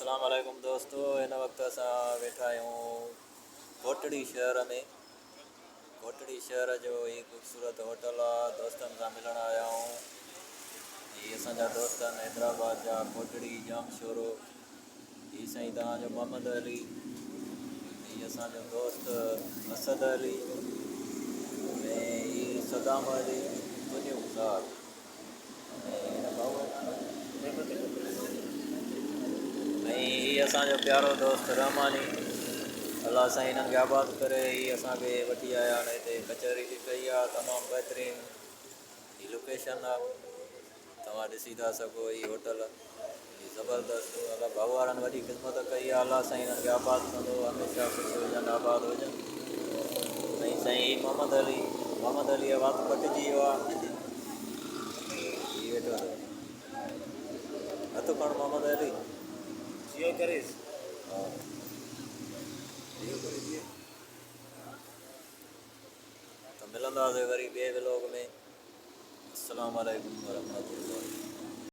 अस्सलाम वालेकुम दोस्तों। हिन वक़्तु असां वेठा आहियूं कोटड़ी शहर में। कोटड़ी शहर जो ही ख़ूबसूरत होटल आहे। दोस्तनि सां मिलण आया आहियूं। हीअ असांजा दोस्त आहिनि हैदराबाद जा, कोटड़ी जाम शोरो। हीअ साईं तव्हांजो मोहम्मद अली, हीअ असांजो दोस्त असद अली ऐं हीअ सदाम अली तुंहिंजो सार ऐं हीअ असांजो प्यारो दोस्त रहमानी। अलाह साईं हिननि खे आबाद करे। हीअ असांखे वठी आया आहिनि हिते कचहरी बि कई आहे, तमामु बहितरीनु हीअ लोकेशन आहे। तव्हां ॾिसी था सघो हीअ होटल, हीअ ज़बरदस्तु। अलाह भाऊ वारनि वॾी ख़िदमत कई आहे। अलाह साईं हिननि खे आबाद कंदो, हमेशह ख़ुशि हुजनि, आबाद हुजनि। ऐं साईं हीअ मोहम्मद अलीअ वात कटिजी वियो आहे। हीअ वेठो अथव, हथु खण मोहम्मद अली। जियो करेस। हा, त मिलंदासीं वरी ॿिए व्लॉग में। अस्सलाम वालेकुम वरहमतुल्लाह।